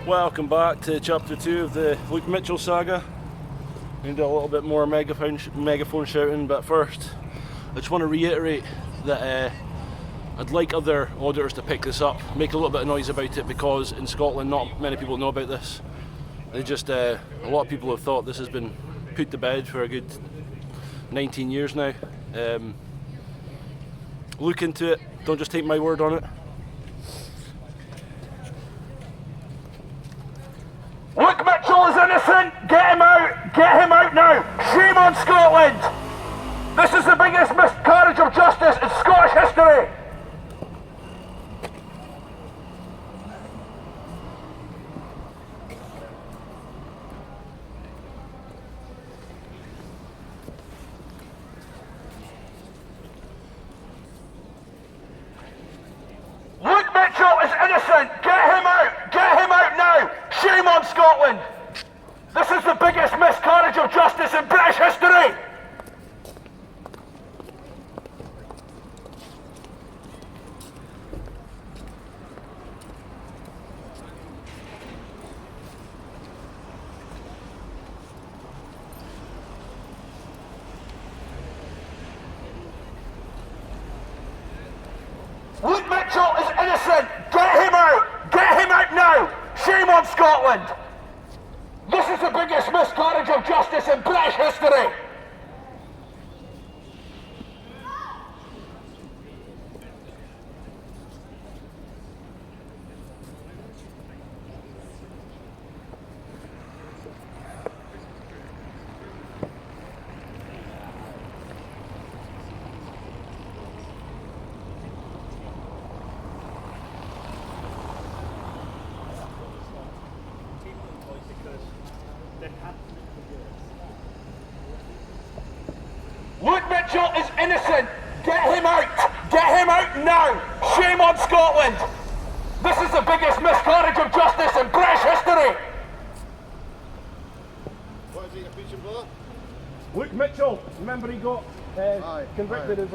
Welcome back to chapter 2 of the Luke Mitchell Saga. I'm going to do a little bit more megaphone shouting, but first I just want to reiterate that I'd like other auditors to pick this up, make a little bit of noise about it, because in Scotland not many people know about this. A lot of people have thought this has been put to bed for a good 19 years now. Look into it, don't just take my word on it. Luke Mitchell is innocent! Get him out! Get him out now! Shame on Scotland! This is the biggest miscarriage of justice in Scottish history! Luke Mitchell is innocent! Get him out! Get him out now! Shame on Scotland! This is the biggest miscarriage of justice in British history! Luke Mitchell is innocent! Get him out! Get him out now! Shame on Scotland! This is the biggest miscarriage of justice in British history! Luke Mitchell is innocent! Get him out! Get him out now! Shame on Scotland! This is the biggest miscarriage of justice in British history! What is it, your preaching brother? Luke Mitchell, remember he got convicted of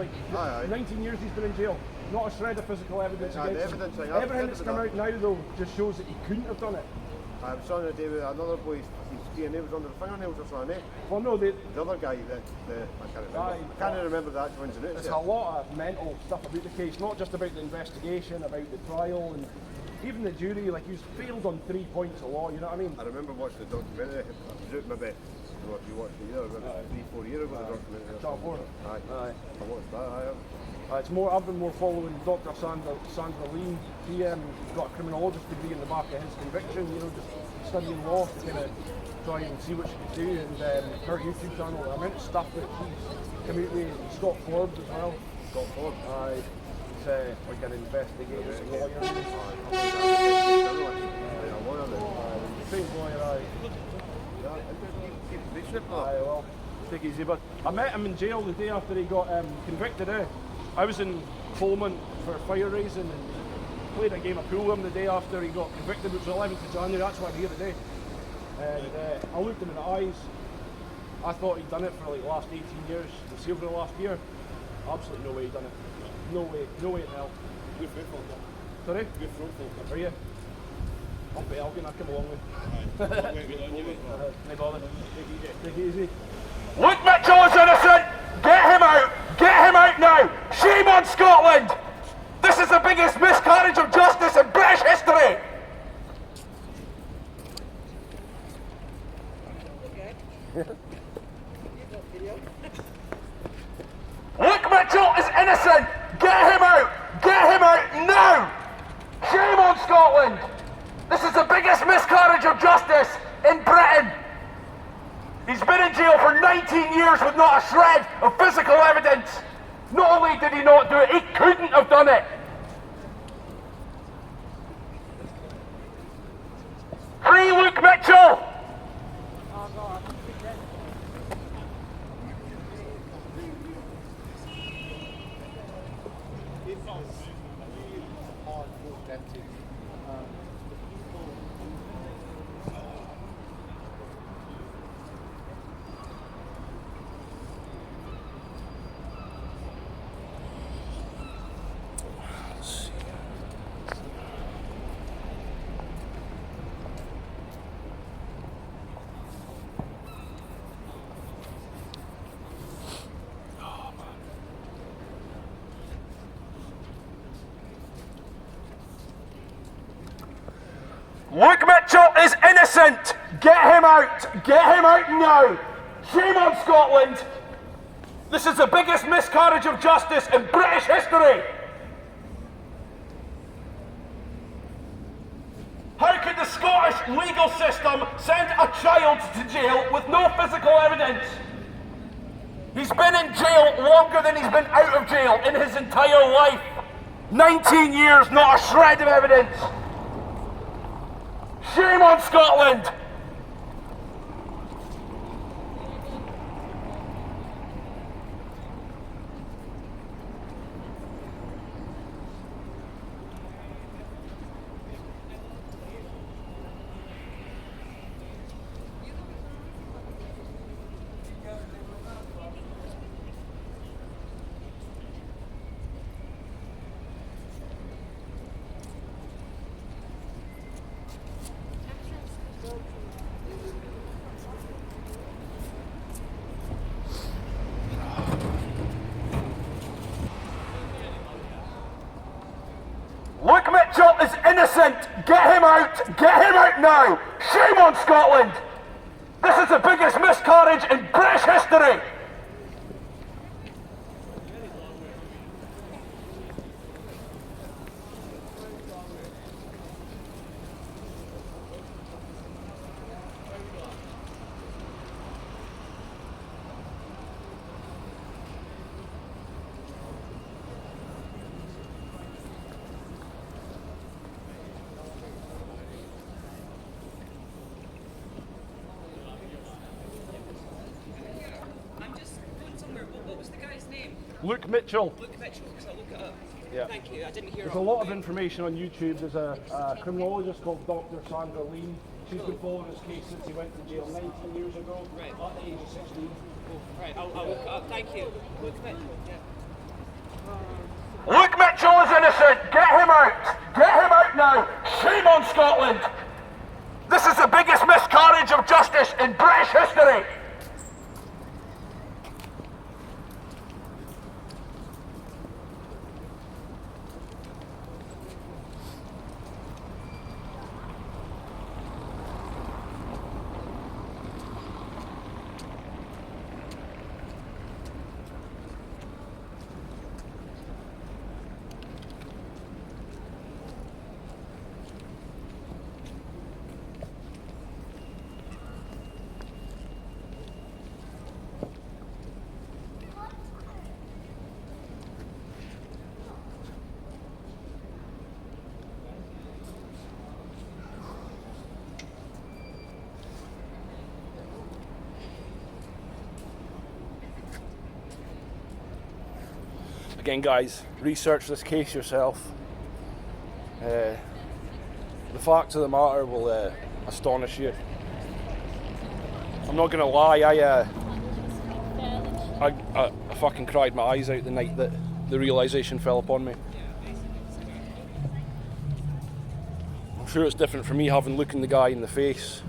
19 years he's been in jail. Not a shred of physical evidence against him. Everything that's come out now though just shows that he couldn't have done it. I was on the day with another boy, his DNA was under the fingernails or something, eh? Well no, The other guy, I can't remember. I can't remember the actual ins and outs. There's a lot of mental stuff about the case, not just about the investigation, about the trial, and even the jury. Like, he's failed on 3 points of law, you know what I mean? I remember watching the documentary. I was out maybe, I don't know if you watched it either, maybe 3-4 years ago, the documentary. Aye. I watched that, It's more. I've been more following Dr. Sandra Lee. He got a criminologist degree in the back of his conviction. You know, just studying law to kind of try and see what she could do. And her YouTube channel, the amount of stuff that she's come out with. Scott Forbes as well. Scott Forbes. Aye. He's like an investigator, lawyer. Trained lawyer. Aye. Aye. Well, take it easy. But I met him in jail the day after he got convicted. I was in Coleman for fire raising and played a game of pool with him the day after he got convicted, which was 11th of January, that's why I'm here today. And I looked him in the eyes. I thought he'd done it for like the last 18 years. The seal for the last year. Absolutely no way he'd done it. No way in hell. Good football. Sorry? Good football. Are you? I'll be Elgin, I've come a long way. No bother. Take it easy. Luke Mitchell is innocent! Get him out! Get him out now! Shame on Scotland! This is the biggest miscarriage of justice in British history! Luke Mitchell is innocent! Get him out! Get him out now! Shame on Scotland! This is the biggest miscarriage of justice in Britain! He's been in jail for 19 years with not a shred of physical evidence. Not only did he not do it, he couldn't have done it. Free Luke Mitchell! Luke Mitchell is innocent! Get him out! Get him out now! Shame on Scotland! This is the biggest miscarriage of justice in British history! How could the Scottish legal system send a child to jail with no physical evidence? He's been in jail longer than he's been out of jail in his entire life. 19 years, not a shred of evidence. Shame on Scotland! Luke Mitchell is innocent! Get him out! Get him out now! Shame on Scotland! This is the biggest miscarriage in British history! Luke Mitchell. Luke Mitchell, because I'll look it up. Yeah. Thank you, I didn't hear There's a lot of information on YouTube. There's a criminologist called Dr. Sandra Lean. She's been following his case since he went to jail 19 years ago, Right. at the age of 16. Right, I'll look it up. Thank you. Luke Mitchell, yeah. Luke Mitchell is innocent! Get him out! Get him out now! Shame on Scotland! This is the biggest miscarriage of justice in British history! Again, guys, research this case yourself. The facts of the matter will astonish you. I'm not gonna lie, I fucking cried my eyes out the night that the realisation fell upon me. I'm sure it's different for me having looking the guy in the face,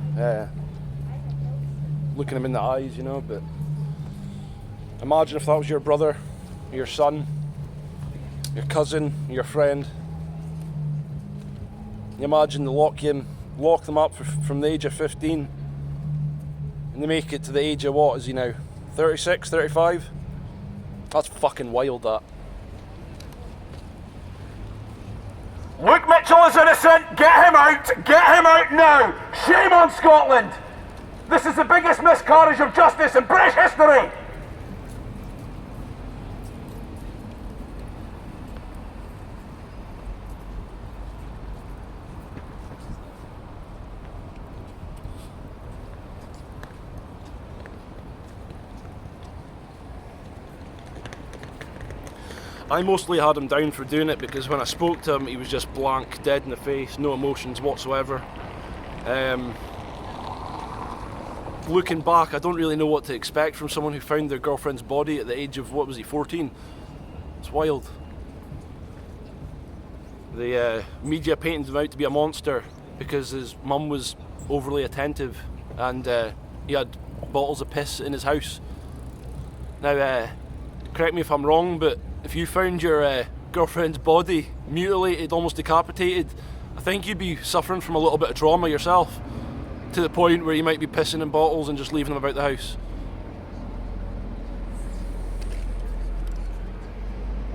looking him in the eyes, you know, but imagine if that was your brother, your son, your cousin, your friend. You imagine they lock them up from the age of 15 and they make it to the age of, what is he now, 36, 35? That's fucking wild, that. Luke Mitchell is innocent! Get him out! Get him out now! Shame on Scotland! This is the biggest miscarriage of justice in British history! I mostly had him down for doing it because when I spoke to him, he was just blank, dead in the face, no emotions whatsoever. Looking back, I don't really know what to expect from someone who found their girlfriend's body at the age of, what was he, 14? It's wild. The media painted him out to be a monster because his mum was overly attentive and he had bottles of piss in his house. Now, correct me if I'm wrong, but if you found your girlfriend's body mutilated, almost decapitated, I I think you'd be suffering from a little bit of trauma yourself, to the point where you might be pissing in bottles and just leaving them about the house.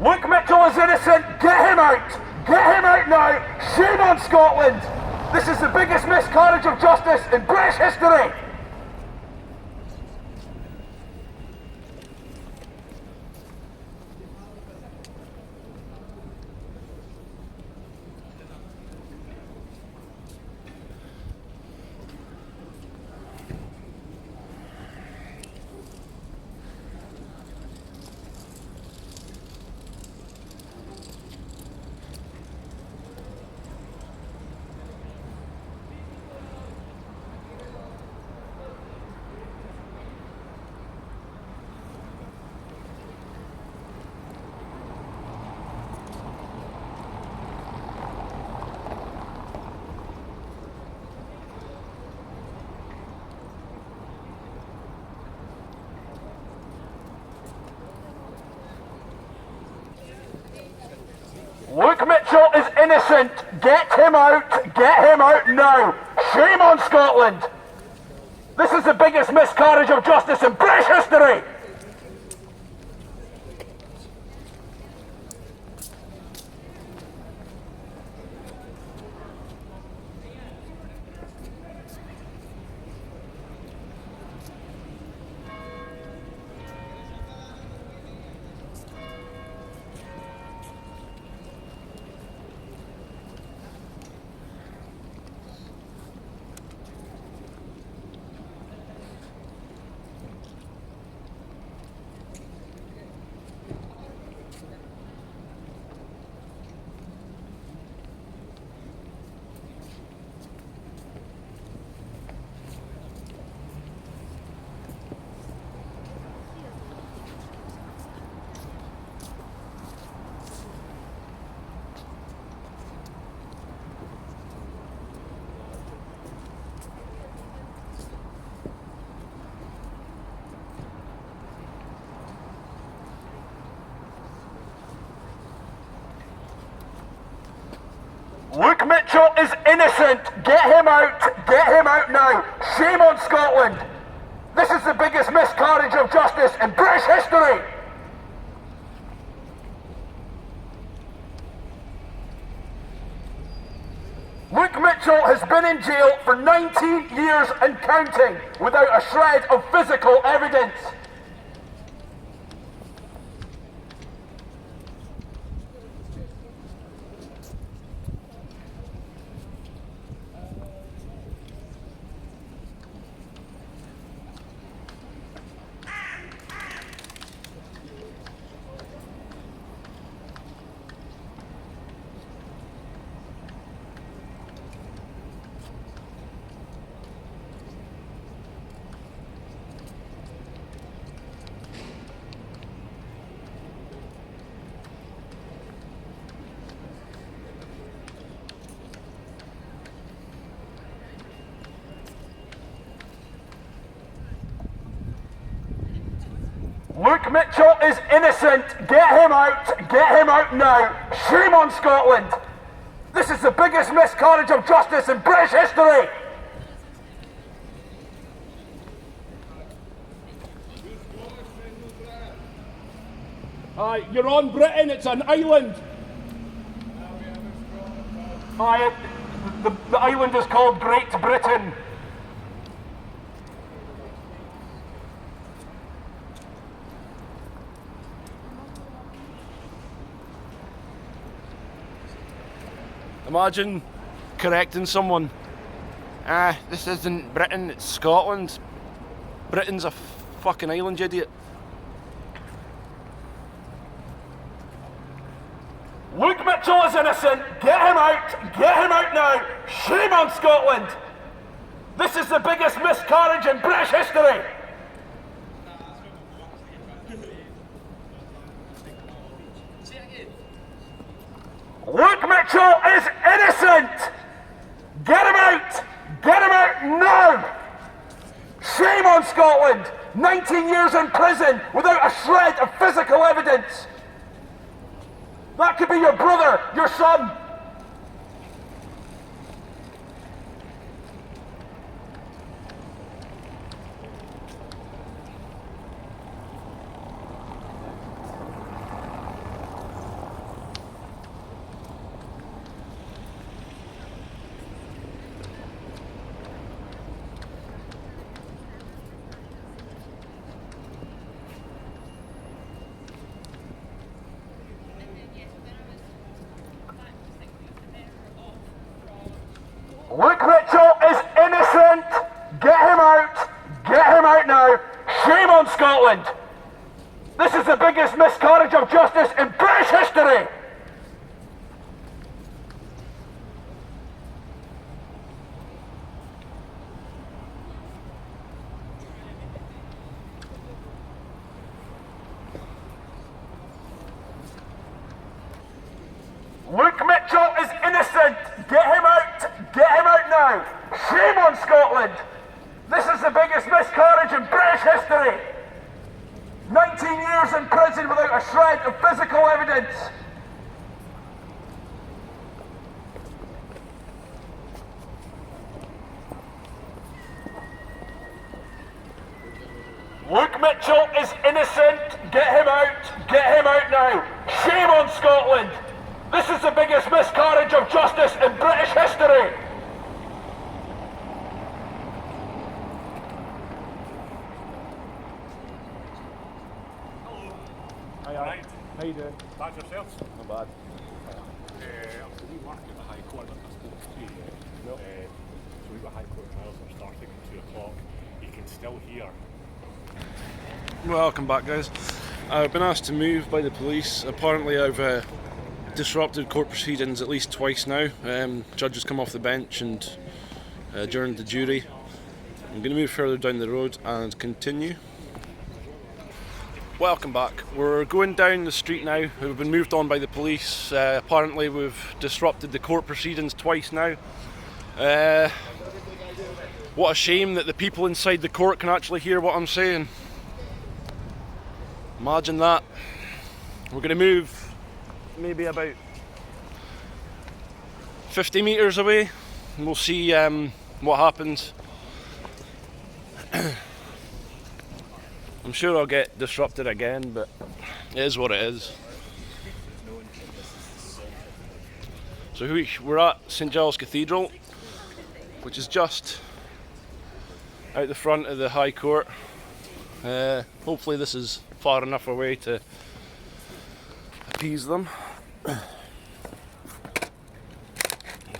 Luke Mitchell is innocent. Get him out. Get him out now. Shame on Scotland. This is the biggest miscarriage of justice in British history. Luke Mitchell is innocent. Get him out. Get him out now. Shame on Scotland. This is the biggest miscarriage of justice in British history. Luke Mitchell is innocent. Get him out. Get him out now. Shame on Scotland. This is the biggest miscarriage of justice in British history. Luke Mitchell has been in jail for 19 years and counting without a shred of physical evidence. Luke Mitchell is innocent. Get him out. Get him out now. Shame on Scotland. This is the biggest miscarriage of justice in British history. You're on Britain, it's an island. The island is called Great Britain. Imagine correcting someone. This isn't Britain, it's Scotland. Britain's a fucking island, you idiot. Luke Mitchell is innocent. Get him out. Get him out now. Shame on Scotland. This is the biggest miscarriage in British history. Luke Mitchell is innocent! Get him out! Get him out now! Shame on Scotland! 19 years in prison without a shred of physical evidence! That could be your brother, your son! Scotland! This is the biggest miscarriage of justice in British history! Luke Mitchell is innocent! Get him out! Get him out now! Shame on Scotland! This is the biggest miscarriage in British history! 19 years in prison without a shred of physical evidence! Luke Mitchell is innocent! Get him out! Get him out now! Shame on Scotland! This is the biggest miscarriage of justice in British history! Hi, how you doing? Bad yourselves? Not bad. We work at the High Court like I spoke to you. Nope. So we've got High Court trials are starting at 2 o'clock. You can still hear. Welcome back, guys. I've been asked to move by the police. Apparently I've disrupted court proceedings at least twice now. Judges come off the bench and adjourned the jury. I'm going to move further down the road and continue. Welcome back. We're going down the street now. We've been moved on by the police. Apparently we've disrupted the court proceedings twice now. What a shame that the people inside the court can actually hear what I'm saying. Imagine that. We're going to move maybe about 50 metres away and we'll see what happens. I'm sure I'll get disrupted again, but it is what it is. So we're at St Giles Cathedral, which is just out the front of the High Court. Hopefully this is far enough away to appease them. I'll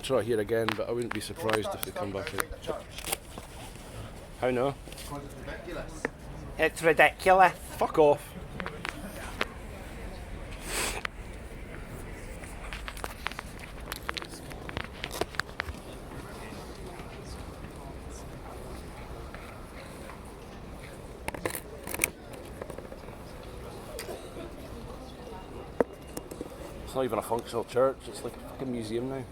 try here again, but I wouldn't be surprised if they come back out. How no? It's ridiculous. Fuck off. It's not even a functional church, it's like a fucking museum now.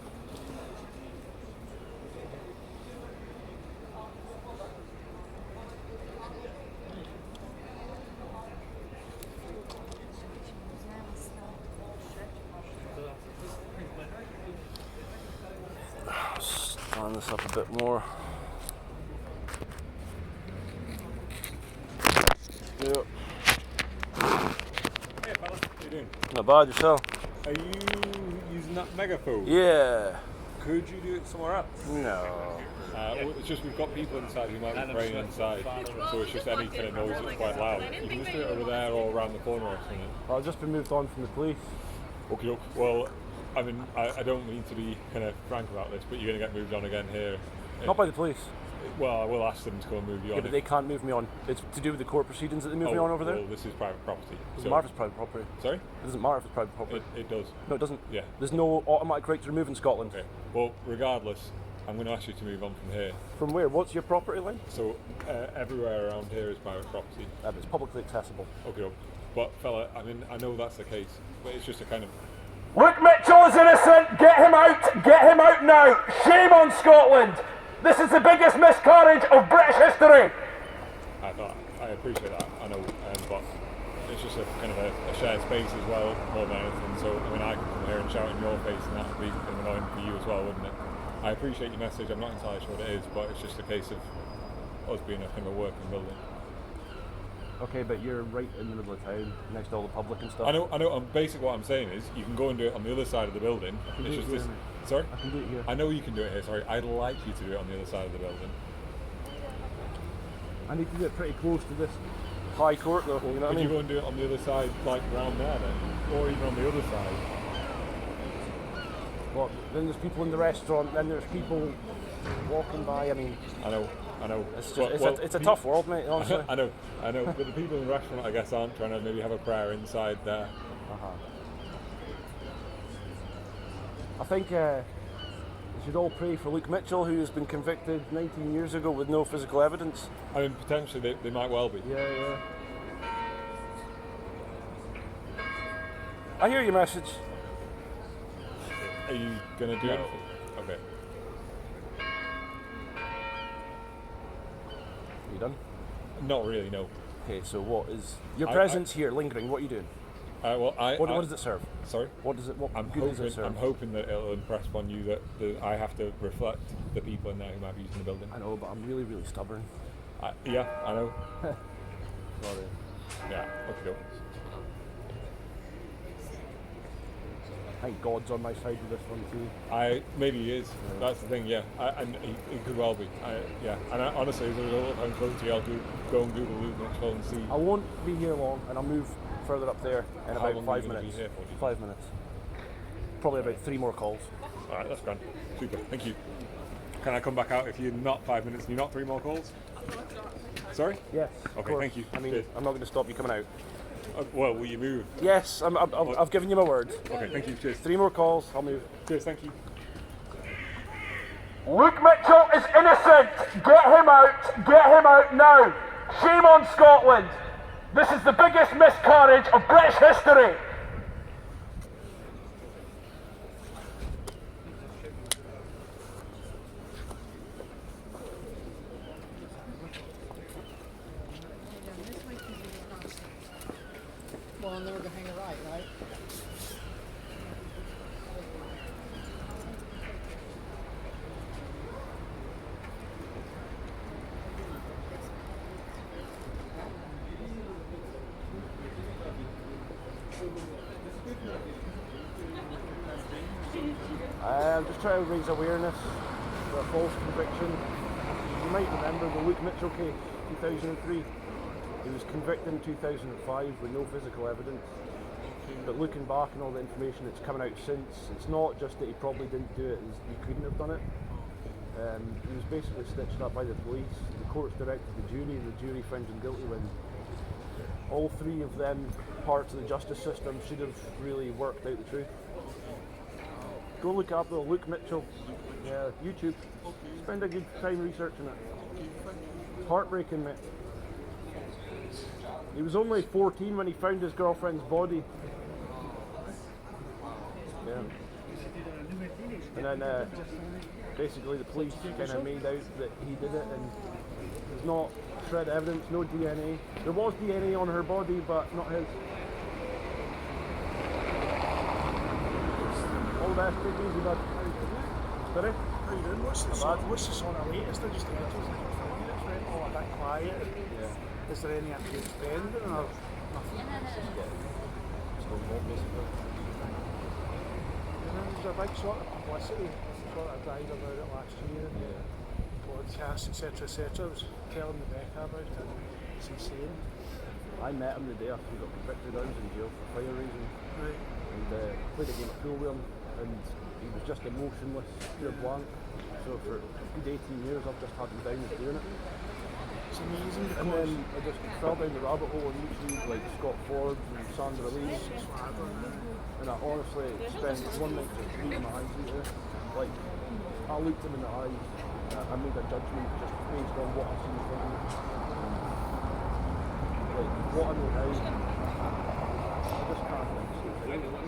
Stand this up a bit more. Yep. Hey fellas, how you doing? Not bad, yourself? Are you using that megaphone? Yeah. Could you do it somewhere else? No. Well, it's just we've got people inside who might be praying inside, so it's just any kind of noise that's quite loud. You can just do it over there or around the corner or something. I've just been moved on from the police. Okay, well, I mean, I don't mean to be kind of frank about this, but you're going to get moved on again here. Not by the police. Well, I will ask them to go and move you on. Yeah, but they can't move me on. It's to do with the court proceedings that they move me on over there. Well, this is private property. It doesn't matter if it's private property. Sorry? It doesn't matter if it's private property. It does. No, it doesn't. Yeah. There's no automatic right to remove in Scotland. Okay. Well, regardless, I'm going to ask you to move on from here. From where? What's your property line? So, everywhere around here is private property. It's publicly accessible. Okay. But, fella, I mean, I know that's the case, but it's just a kind of... Luke Mitchell is innocent! Get him out! Get him out now! Shame on Scotland! This is the biggest miscarriage of British history! I appreciate that, I know, but it's just a kind of a shared space as well, more than anything. So, I mean, I could come here and shout in your face and that would be kind of annoying for you as well, wouldn't it? I appreciate your message, I'm not entirely sure what it is, but it's just a case of us being a kind of a working building. Okay, but you're right in the middle of town, next to all the public and stuff. I know, basically what I'm saying is, you can go and do it on the other side of the building. It's just this... Sorry? I can do it here. I know you can do it here, sorry. I'd like you to do it on the other side of the building. I need to do it pretty close to this High Court though, you know what I Could you mean? go and do it on the other side, like round there then? Or even on the other side? What? Then there's people in the restaurant, then there's people walking by. I mean, I know. it's just, it's a tough world, mate. Honestly. I know. But the people in the restaurant, I guess, aren't trying to maybe have a prayer inside there. I think we should all pray for Luke Mitchell, who has been convicted 19 years ago with no physical evidence. I mean, potentially they might well be. Yeah. I hear your message. Are you going to do anything? Okay. You done? Not really, no. Okay, so what is your presence here lingering? What are you doing? What does it serve? Sorry? What does it? What I'm good does it serve? I'm hoping that it'll impress upon you that I have to reflect the people in there who might be using the building. I know, but I'm really, really stubborn. Yeah, I know. Sorry. Yeah, okay. I think God's on my side with this one too. Maybe he is. Yeah. That's the thing. Yeah, and he could well be. And honestly, as a result, I'm close to you. I'll go and Google Luke Mitchell and see. I won't be here long, and I'll move further up there in How about long 5 are you gonna minutes. be here for, do you 5 minutes. Probably about 3 more calls. All right, that's grand. Super. Thank you. Can I come back out if you're not 5 minutes and you're not 3 more calls? Sorry? Yes. Okay. Thank you. I mean, Cheers. I'm not going to stop you coming out. Well, will you move? Yes, I've given you my word. Okay. Thank you. Cheers. 3 more calls. I'll move. Cheers. Thank you. Luke Mitchell is innocent. Get him out. Get him out now. Shame on Scotland. This is the biggest miscarriage of British history. Well, and then we're going to hang a right, right? I'm just trying to raise awareness for a false conviction. You might remember the Luke Mitchell case, 2003. He was convicted in 2005 with no physical evidence. But looking back and all the information that's coming out since, it's not just that he probably didn't do it, it's he couldn't have done it. He was basically stitched up by the police. The courts directed the jury found him guilty when all 3 of them parts of the justice system should have really worked out the truth. Go look up the Luke Mitchell, YouTube. Spend a good time researching it. Heartbreaking, mate. He was only 14 when he found his girlfriend's body. Yeah. And then basically the police kind of made out that he did it, and there's not shred evidence, no DNA. There was DNA on her body, but not his. All the best, take it easy, bud. Sorry? How you doing? What's the sort of latest? I just think it's went all a bit quiet. Yeah. Is there any updates pending or nothing? Still not basically. And then there's a big sort of publicity sort of died about it last year. Yeah. Podcasts, etc. I was telling Rebecca about it. It's insane. I met him the day after he got convicted. I was in jail for fire raising. Right. And played a game of pool with him, and he was just emotionless, pure blank. So for a good 18 years I've just had him down as doing it. It's amazing And because then I just fell down the rabbit hole on YouTube, like Scott Ford and Sandra Lee. And I honestly spent one night just reading my eyes out there. Like, I looked him in the eyes, I made a judgment just based on what I seen in front of me. Like, what I know now, I just can't like say it.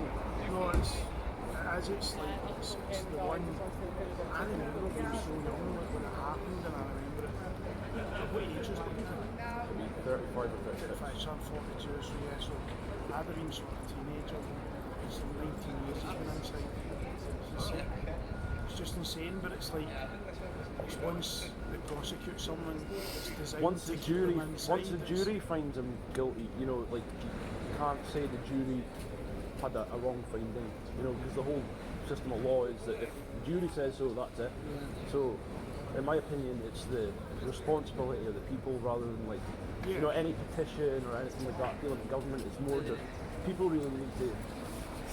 no, it's the one. I remember being so young when it happened, and I remember it. What age was it? 35 or 36. So I'm 42, so yeah, so I'd have been sort of a teenager. It's 19 years he's been inside. It's just insane, but it's like, it's once they prosecute someone, it's designed Once to the keep jury, them inside. once the jury finds him guilty, you know, like, you can't say the jury had a wrong finding, you know, because the whole system of law is that if the jury says so, that's it. So, in my opinion, it's the responsibility of the people rather than like, you know, any petition or anything like that. I feel like the government is more just, people really need to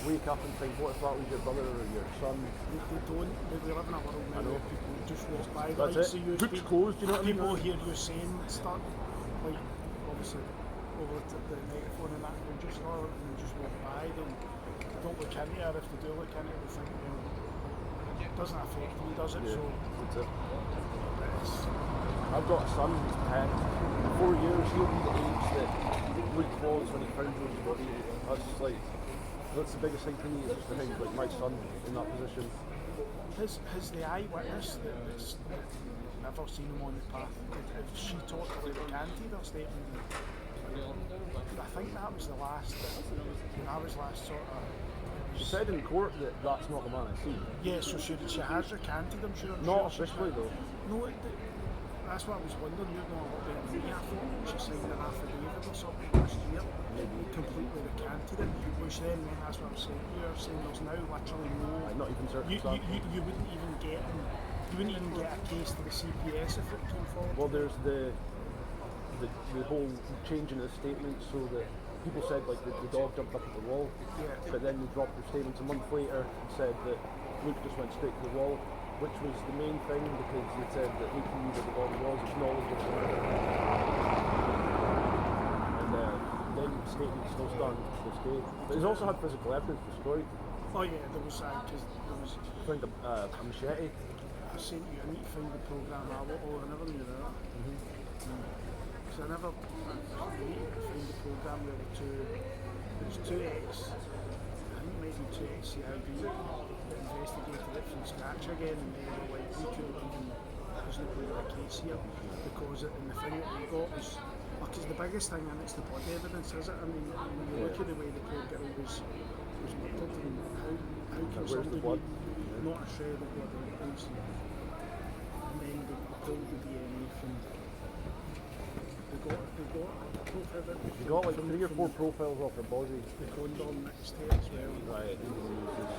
wake up and think, what if that was your brother or your son? They don't. We live in a world now where people just walk by. That's like, it. see you Books speak, closed, you know what I mean? people hear you saying stuff, like obviously over the megaphone and that, they just go and they just walk by. They don't look into it, or if they do look into it, they think, well, it doesn't affect me, does it? Yeah, So that's it. it's, I've got a son who's 10. In 4 years, he'll be the age that Luke was when he found his body. That's the biggest thing for me, is just to think like my son in that position. has the eyewitness that's never seen him on the path, if she talked to the recanted or statement? I think that was the last, when I was last sort of. She said in court that that's not the man I see. Yeah, so she has recanted, I'm sure. Not officially though. No, that's what I was wondering. You're going a lot better than me. I thought she signed an affidavit or something last year, completely recanted it, which then, that's what I'm saying. You're saying there's now literally no. Not even circumstances. You wouldn't even get a case to the CPS if it came forward. Well, there's the whole changing of the statement so that people said like the dog jumped up at the wall, but then they dropped their statements a month later and said that Luke just went straight to the wall, which was the main thing because they said that Luke knew where the body was, acknowledged it was the murder. And then the statement still stand to this day. But he's also had physical evidence destroyed. Oh yeah, there was because there was. Found a machete. I sent you. I need to find the program. I never knew that. So I need to find the program where there's two ex. I think maybe two ex CID that investigated it from scratch again, and they were like, we couldn't even. There's no point in a case here because and the thing that we got was. Because the biggest thing, and it's the body evidence, is it? I mean, when you look at the way the poor girl was murdered, and how can somebody not a shred of blood on the house, and then they pulled the DNA from. They got You got like 3 or 4 profiles off her body. the condom next to it as well. Right, the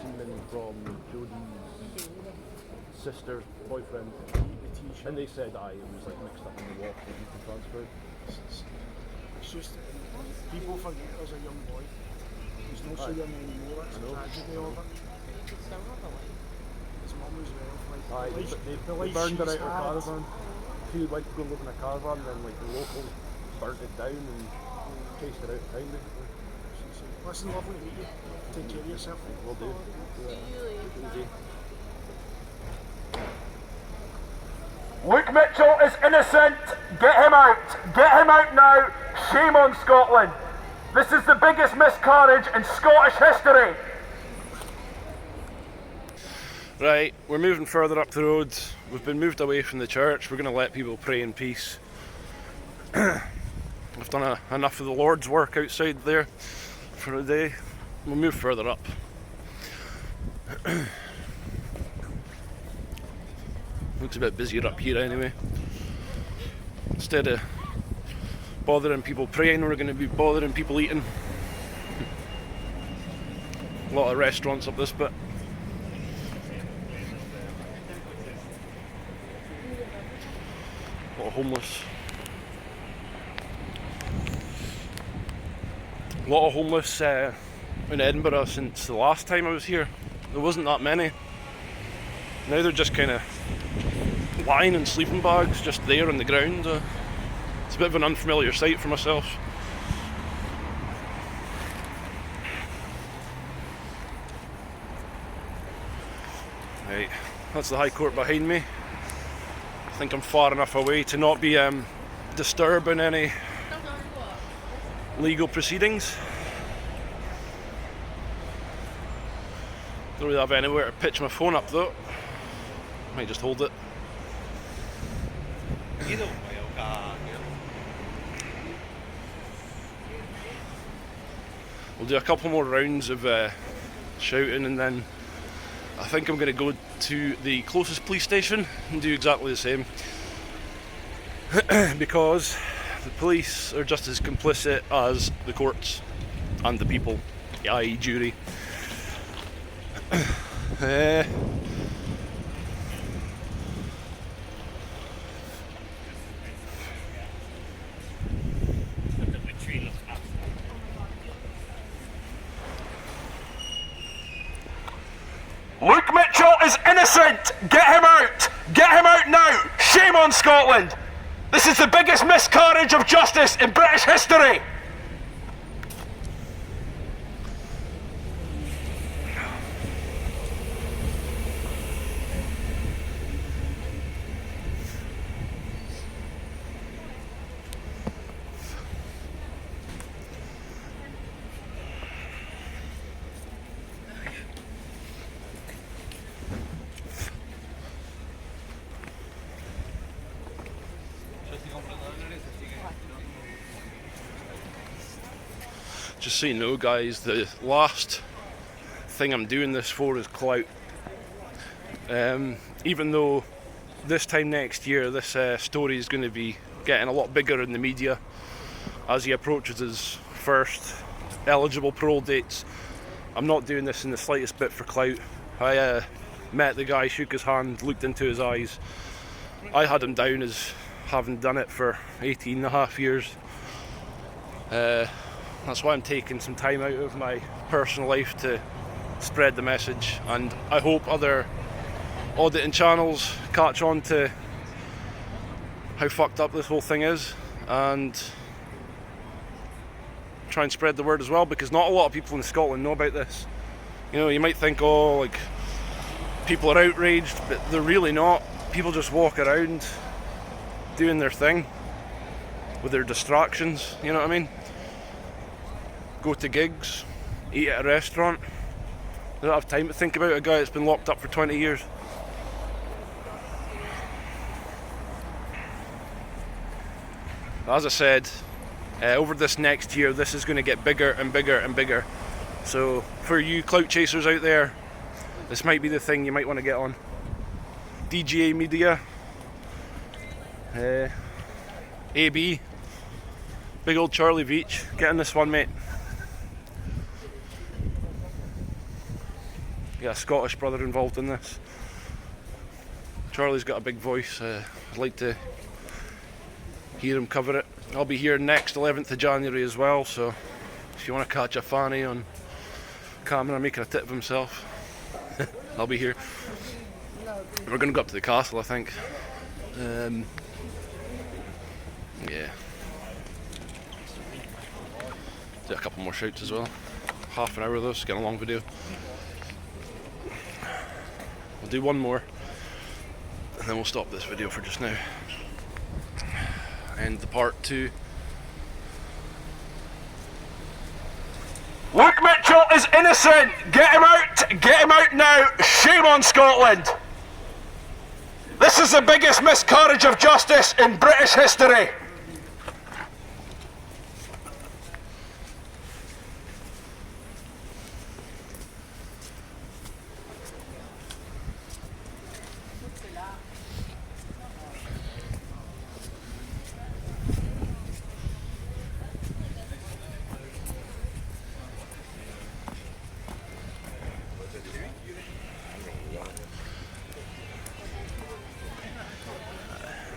semen from Jodie's sister's boyfriend. And they said it was like mixed up in the wash and you can transfer it. It's just people forget as a young boy. He's not so young anymore. That's the tragedy of it. His mum as well. Like, They burned her out her caravan. She went to go and live in a caravan, and then like the locals burnt it down and chased her out of town basically. Listen, lovely to meet you. Take care of yourself. Will do. Easy. Luke Mitchell is innocent. Get him out. Get him out now. Shame on Scotland. This is the biggest miscarriage in Scottish history. Right, we're moving further up the road. We've been moved away from the church. We're going to let people pray in peace. We've done enough of the Lord's work outside there for the day. We'll move further up. Looks a bit busier up here anyway. Instead of bothering people praying, we're going to be bothering people eating. A lot of restaurants up this bit. A lot of homeless. A lot of homeless in Edinburgh since the last time I was here. There wasn't that many. Now they're just kind of lying in sleeping bags just there on the ground. It's a bit of an unfamiliar sight for myself. Right, that's the High Court behind me. I think I'm far enough away to not be disturbing any legal proceedings. Don't really have anywhere to pitch my phone up though. Might just hold it. We'll do a couple more rounds of shouting and then I think I'm going to go to the closest police station and do exactly the same. Because the police are just as complicit as the courts and the people, i.e. jury. is innocent! Get him out! Get him out now! Shame on Scotland! This is the biggest miscarriage of justice in British history! Just so you know, guys, the last thing I'm doing this for is clout. Even though this time next year this story is going to be getting a lot bigger in the media as he approaches his first eligible parole dates, I'm not doing this in the slightest bit for clout. I met the guy, shook his hand, looked into his eyes. I had him down as having done it for 18 and a half years. That's why I'm taking some time out of my personal life to spread the message, and I hope other auditing channels catch on to how fucked up this whole thing is and try and spread the word as well, because not a lot of people in Scotland know about this. You know, you might think, oh, like, people are outraged, but they're really not. People just walk around doing their thing with their distractions, you know what I mean? Go to gigs, eat at a restaurant. They don't have time to think about a guy that's been locked up for 20 years. As I said, over this next year, this is going to get bigger and bigger and bigger. So for you clout chasers out there, this might be the thing you might want to get on. DGA Media, AB, big old Charlie Veach, get in this one, mate. Got a Scottish brother involved in this. Charlie's got a big voice. I'd like to hear him cover it. I'll be here next 11th of January as well, so if you want to catch a fanny on camera making a tit of himself, I'll be here. We're going to go up to the castle, I think. Yeah. Do a couple more shouts as well. Half an hour though, so get a long video. We'll do one more and then we'll stop this video for just now. End the part 2. Luke Mitchell is innocent! Get him out! Get him out now! Shame on Scotland! This is the biggest miscarriage of justice in British history!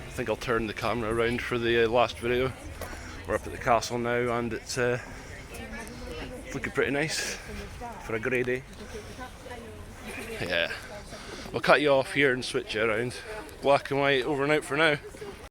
I think I'll turn the camera around for the last video. We're up at the castle now and it's looking pretty nice for a grey day. Yeah, we'll cut you off here and switch you around. Black and white over and out for now.